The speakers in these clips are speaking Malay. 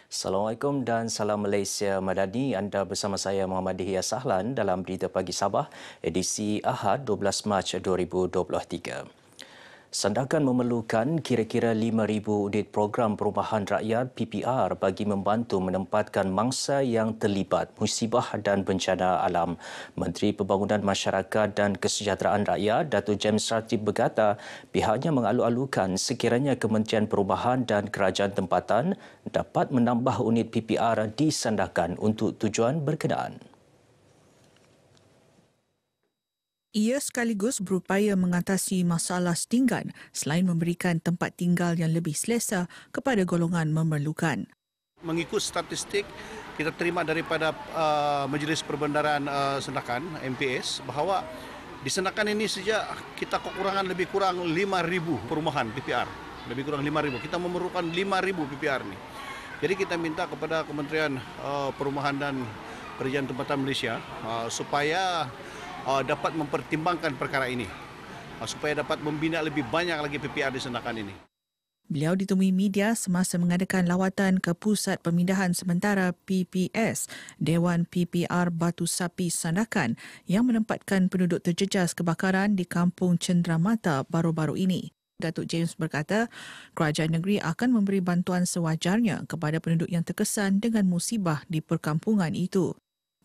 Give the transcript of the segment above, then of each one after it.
Assalamualaikum dan salam Malaysia Madani. Anda bersama saya Muhammad Dihya Sahlan dalam Berita Pagi Sabah, edisi Ahad 12 Mac 2023. Sandakan memerlukan kira-kira 5,000 unit program perumahan rakyat PPR bagi membantu menempatkan mangsa yang terlibat musibah dan bencana alam. Menteri Pembangunan Masyarakat dan Kesejahteraan Rakyat Datuk James Ratib berkata pihaknya mengalu-alukan sekiranya Kementerian Perumahan dan Kerajaan Tempatan dapat menambah unit PPR di Sandakan untuk tujuan berkenaan. Ia sekaligus berupaya mengatasi masalah setinggan selain memberikan tempat tinggal yang lebih selesa kepada golongan memerlukan. Mengikut statistik kita terima daripada Majlis Perbendaharaan Sandakan MPS bahawa di Sandakan ini saja kita kekurangan lebih kurang 5,000 perumahan PPR. Lebih kurang 5,000. Kita memerlukan 5,000 PPR ni. Jadi kita minta kepada Kementerian Perumahan dan Kerajaan Tempatan Malaysia supaya dapat mempertimbangkan perkara ini supaya dapat membina lebih banyak lagi PPR di Sandakan ini. Beliau ditemui media semasa mengadakan lawatan ke Pusat Pemindahan Sementara PPS Dewan PPR Batu Sapi Sandakan yang menempatkan penduduk terjejas kebakaran di Kampung Cenderamata baru-baru ini. Datuk James berkata, kerajaan negeri akan memberi bantuan sewajarnya kepada penduduk yang terkesan dengan musibah di perkampungan itu.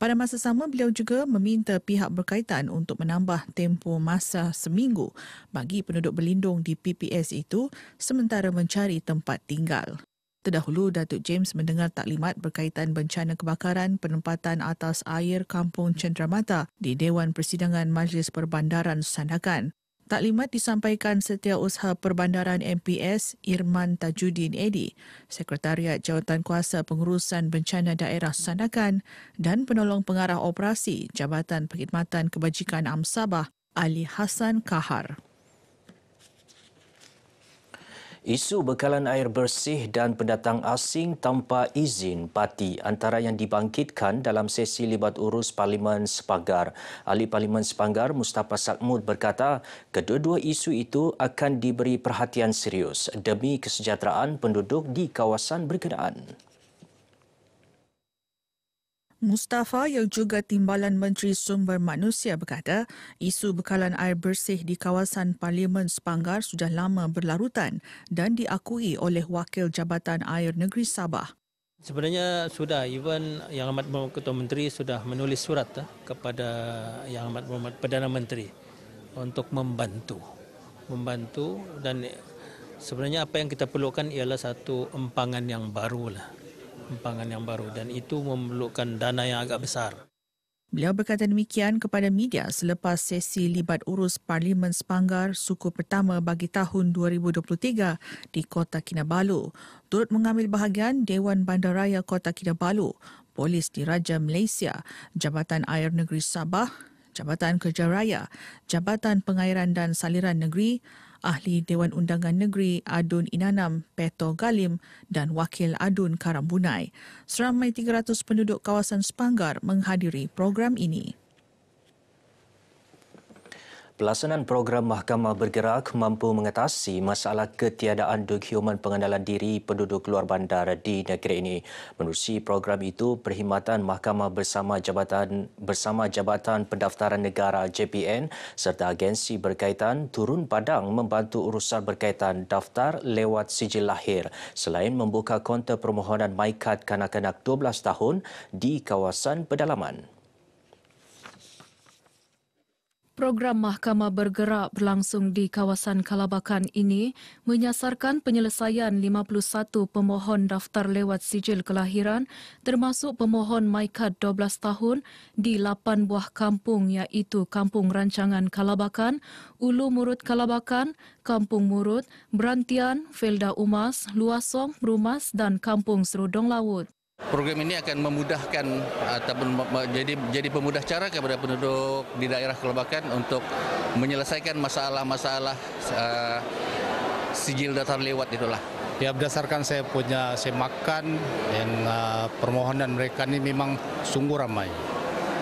Pada masa sama, beliau juga meminta pihak berkaitan untuk menambah tempoh masa seminggu bagi penduduk berlindung di PPS itu sementara mencari tempat tinggal. Terdahulu, Datuk James mendengar taklimat berkaitan bencana kebakaran penempatan atas air Kampung Cenderamata di Dewan Persidangan Majlis Perbandaran Sandakan. Taklimat disampaikan Setiausaha Perbandaran MPS Irman Tajuddin Edi, Sekretariat Jawatankuasa Pengurusan Bencana Daerah Sandakan dan Penolong Pengarah Operasi Jabatan Perkhidmatan Kebajikan Am Sabah Ali Hassan Kahar. Isu bekalan air bersih dan pendatang asing tanpa izin parti antara yang dibangkitkan dalam sesi libat urus Parlimen Sepagar. Ahli Parlimen Sepagar Mustafa Sakmud berkata kedua-dua isu itu akan diberi perhatian serius demi kesejahteraan penduduk di kawasan berkenaan. Mustafa yang juga Timbalan Menteri Sumber Manusia berkata isu bekalan air bersih di kawasan Parlimen Sepanggar sudah lama berlarutan dan diakui oleh Wakil Jabatan Air Negeri Sabah. Sebenarnya sudah, even Yang Amat Berhormat Ketua Menteri sudah menulis surat kepada Yang Amat Berhormat Perdana Menteri untuk membantu dan sebenarnya apa yang kita perlukan ialah satu empangan yang baru dan itu memerlukan dana yang agak besar. Beliau berkata demikian kepada media selepas sesi libat urus Parlimen Sepanggar suku pertama bagi tahun 2023 di Kota Kinabalu. Turut mengambil bahagian Dewan Bandaraya Kota Kinabalu, Polis Diraja Malaysia, Jabatan Air Negeri Sabah, Jabatan Kerja Raya, Jabatan Pengairan dan Saliran Negeri, Ahli Dewan Undangan Negeri Adun Inanam Peto Galim dan Wakil Adun Karambunai. Seramai 300 penduduk kawasan Sepanggar menghadiri program ini. Pelaksanaan program Mahkamah Bergerak mampu mengatasi masalah ketiadaan dokumen pengenalan diri penduduk luar bandar di negeri ini. Menerusi program itu, Perkhidmatan Mahkamah bersama Jabatan Pendaftaran Negara JPN serta agensi berkaitan turun padang membantu urusan berkaitan daftar lewat sijil lahir selain membuka kaunter permohonan MyKad kanak-kanak 12 tahun di kawasan pedalaman. Program Mahkamah Bergerak berlangsung di kawasan Kalabakan ini menyasarkan penyelesaian 51 pemohon daftar lewat sijil kelahiran termasuk pemohon MyKad 12 tahun di 8 buah kampung iaitu Kampung Rancangan Kalabakan, Ulu Murut Kalabakan, Kampung Murut, Berantian, Felda Umas, Luasong, Brumas dan Kampung Serudong Laut. Program ini akan memudahkan ataupun jadi pemudah cara kepada penduduk di daerah Kalabakan untuk menyelesaikan masalah-masalah sijil daftar lewat itulah. Ya, berdasarkan saya punya semakan yang permohonan mereka ini memang sungguh ramai.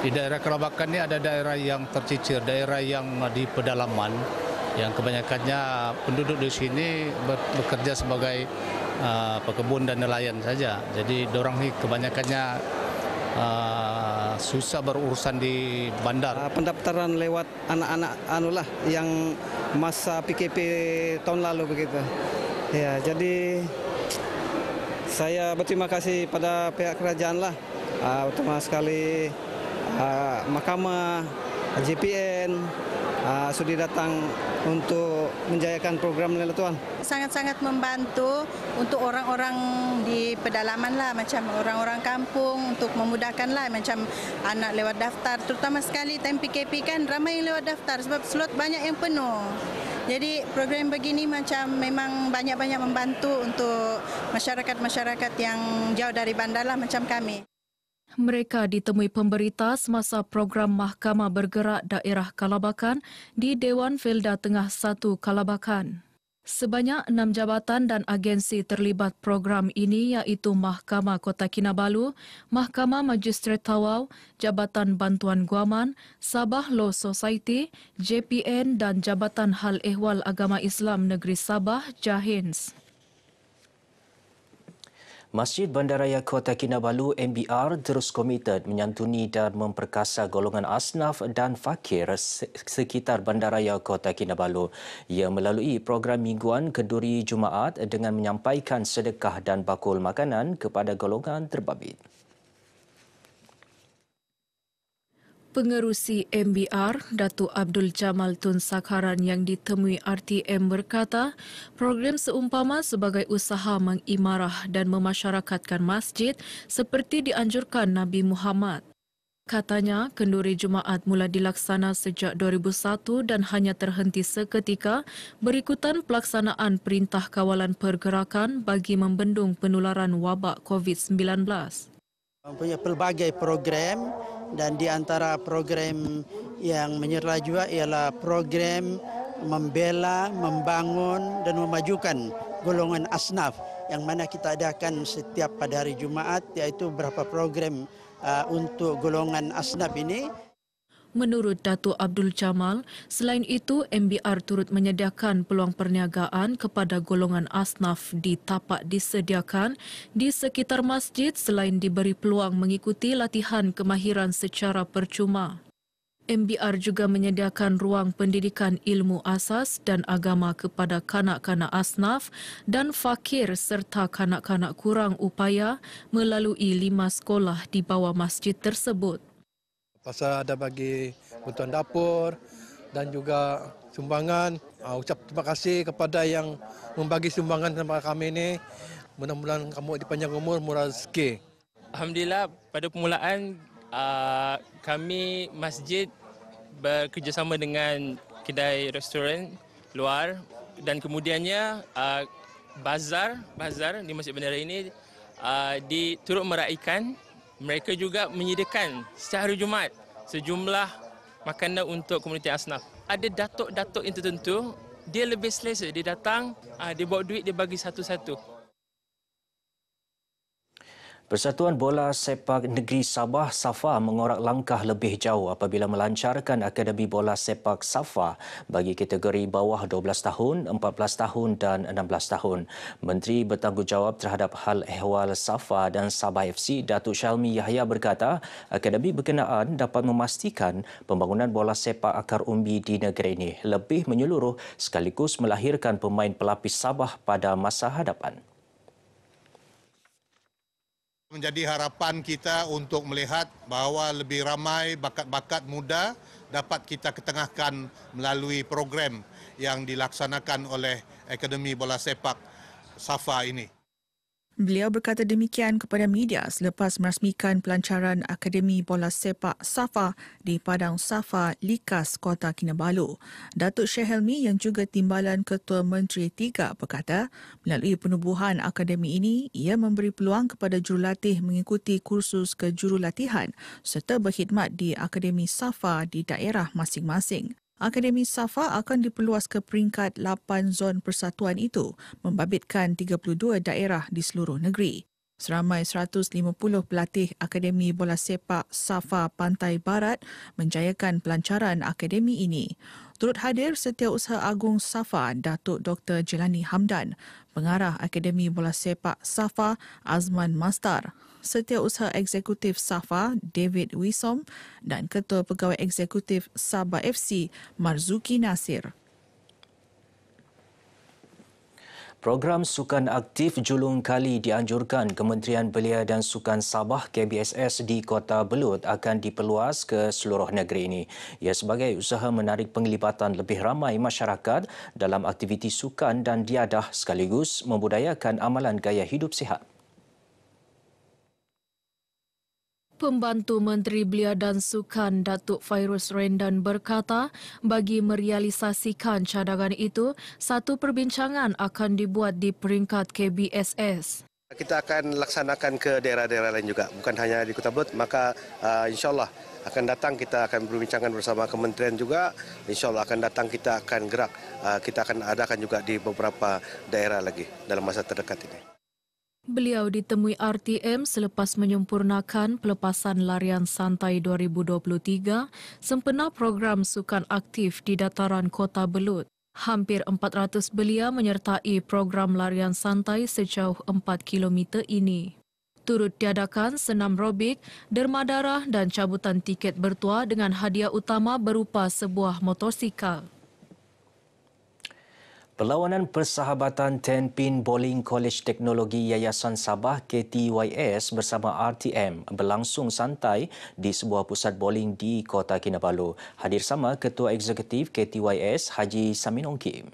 Di daerah Kalabakan ini ada daerah yang tercicir, daerah yang di pedalaman yang kebanyakannya penduduk di sini bekerja sebagai pekebun dan nelayan saja. Jadi dorang ni kebanyakannya susah berurusan di bandar. Pendaftaran lewat anak-anak yang masa PKP tahun lalu begitu. Ya, jadi saya berterima kasih pada pihak kerajaan lah, terutama sekali Mahkamah, JPN sudah datang untuk menjayakan program ni lah tuan. Sangat-sangat membantu untuk orang-orang di pedalaman lah, macam orang-orang kampung, untuk memudahkan lah, macam anak lewat daftar, terutama sekali time PKP kan ramai yang lewat daftar sebab slot banyak yang penuh. Jadi program begini macam memang banyak-banyak membantu untuk masyarakat-masyarakat yang jauh dari bandar lah macam kami. Mereka ditemui pemberita semasa program Mahkamah Bergerak Daerah Kalabakan di Dewan Felda Tengah 1 Kalabakan. Sebanyak 6 jabatan dan agensi terlibat program ini iaitu Mahkamah Kota Kinabalu, Mahkamah Magistrat Tawau, Jabatan Bantuan Guaman, Sabah Law Society, JPN dan Jabatan Hal Ehwal Agama Islam Negeri Sabah, JAHINS. Masjid Bandaraya Kota Kinabalu MBR terus komited menyantuni dan memperkasa golongan asnaf dan fakir sekitar Bandaraya Kota Kinabalu. Ia melalui program mingguan Kenduri Jumaat dengan menyampaikan sedekah dan bakul makanan kepada golongan terbabit. Pengerusi MBR, Datuk Abdul Jamal Tun Sakharan yang ditemui RTM berkata, program seumpama sebagai usaha mengimarah dan memasyarakatkan masjid seperti dianjurkan Nabi Muhammad. Katanya, kenduri Jumaat mula dilaksana sejak 2001 dan hanya terhenti seketika berikutan pelaksanaan Perintah Kawalan Pergerakan bagi membendung penularan wabak COVID-19. Punya pelbagai program dan di antara program yang menyertai juga ialah program membela, membangun dan memajukan golongan asnaf yang mana kita adakan setiap pada hari Jumaat, iaitu beberapa program untuk golongan asnaf ini. Menurut Datuk Abdul Jamal, selain itu MBR turut menyediakan peluang perniagaan kepada golongan asnaf di tapak disediakan di sekitar masjid selain diberi peluang mengikuti latihan kemahiran secara percuma. MBR juga menyediakan ruang pendidikan ilmu asas dan agama kepada kanak-kanak asnaf dan fakir serta kanak-kanak kurang upaya melalui 5 sekolah di bawah masjid tersebut. Pasal ada bagi bantuan dapur dan juga sumbangan. Ucap terima kasih kepada yang membagi sumbangan kepada kami ini. Mudah-mudahan kamu dipanjang umur, murah rezeki. Alhamdulillah, pada permulaan kami masjid bekerjasama dengan kedai restoran luar dan kemudiannya bazar di Masjid Bandara ini turut meraikan. Mereka juga menyediakan setiap hari Jumaat sejumlah makanan untuk komuniti asnaf. Ada datuk-datuk yang tertentu, dia lebih selesa. Dia datang, dia bawa duit, dia bagi satu-satu. Persatuan Bola Sepak Negeri Sabah SAFA mengorak langkah lebih jauh apabila melancarkan Akademi Bola Sepak SAFA bagi kategori bawah 12 tahun, 14 tahun dan 16 tahun. Menteri Bertanggungjawab terhadap Hal Ehwal SAFA dan Sabah FC, Datuk Syalmi Yahya berkata, akademi berkenaan dapat memastikan pembangunan bola sepak akar umbi di negeri ini lebih menyeluruh sekaligus melahirkan pemain pelapis Sabah pada masa hadapan. Menjadi harapan kita untuk melihat bahawa lebih ramai bakat-bakat muda dapat kita ketengahkan melalui program yang dilaksanakan oleh Akademi Bola Sepak SAFA ini. Beliau berkata demikian kepada media selepas merasmikan pelancaran Akademi Bola Sepak SAFA di Padang SAFA Likas Kota Kinabalu. Datuk Syekh Helmi yang juga Timbalan Ketua Menteri 3 berkata, melalui penubuhan akademi ini, ia memberi peluang kepada jurulatih mengikuti kursus kejurulatihan serta berkhidmat di Akademi SAFA di daerah masing-masing. Akademi SAFA akan diperluas ke peringkat 8 zon persatuan itu, membabitkan 32 daerah di seluruh negeri. Seramai 150 pelatih Akademi Bola Sepak Safa Pantai Barat menjayakan pelancaran akademi ini. Turut hadir Setiausaha Agung Safa Datuk Dr. Jelani Hamdan, Pengarah Akademi Bola Sepak Safa Azman Mastar, Setiausaha Eksekutif Safa David Wisom dan Ketua Pegawai Eksekutif Sabah FC Marzuki Nasir. Program Sukan Aktif Julung Kali dianjurkan Kementerian Belia dan Sukan Sabah KBSS di Kota Belud akan diperluas ke seluruh negeri ini. Ia sebagai usaha menarik penglibatan lebih ramai masyarakat dalam aktiviti sukan dan diadah sekaligus membudayakan amalan gaya hidup sihat. Pembantu Menteri Belia dan Sukan Datuk Fairuz Rendan berkata, bagi merealisasikan cadangan itu, satu perbincangan akan dibuat di peringkat KBSS. Kita akan laksanakan ke daerah-daerah lain juga, bukan hanya di Kota Belud, maka insyaAllah akan datang kita akan berbincangkan bersama kementerian juga, insyaAllah akan datang kita akan gerak, kita akan adakan juga di beberapa daerah lagi dalam masa terdekat ini. Beliau ditemui RTM selepas menyempurnakan pelepasan larian santai 2023 sempena program sukan aktif di dataran Kota Belud. Hampir 400 belia menyertai program larian santai sejauh 4 km ini. Turut diadakan senam robik, derma darah dan cabutan tiket bertua dengan hadiah utama berupa sebuah motosikal. Perlawanan Persahabatan 10 Pin Bowling College Teknologi Yayasan Sabah KTYS bersama RTM berlangsung santai di sebuah pusat bowling di Kota Kinabalu. Hadir sama Ketua Eksekutif KTYS Haji Samin Ongkim.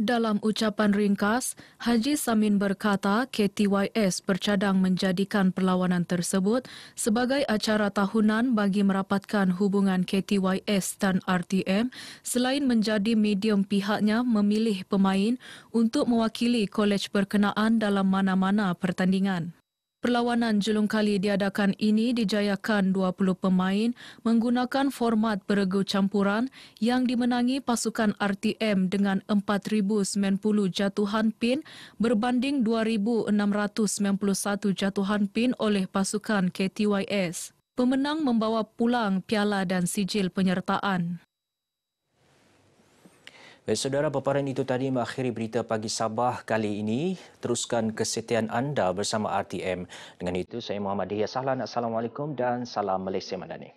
Dalam ucapan ringkas, Haji Samin berkata KTYS bercadang menjadikan perlawanan tersebut sebagai acara tahunan bagi merapatkan hubungan KTYS dan RTM selain menjadi medium pihaknya memilih pemain untuk mewakili kolej berkenaan dalam mana-mana pertandingan. Perlawanan julung kali diadakan ini dijayakan 20 pemain menggunakan format beregu campuran yang dimenangi pasukan RTM dengan 4,090 jatuhan pin berbanding 2,691 jatuhan pin oleh pasukan KTYS. Pemenang membawa pulang piala dan sijil penyertaan. Baik, saudara, paparan itu tadi mengakhiri berita pagi Sabah kali ini. Teruskan kesetiaan anda bersama RTM. Dengan itu, saya Muhammad Dihya Sahlan. Assalamualaikum dan salam Malaysia Madani.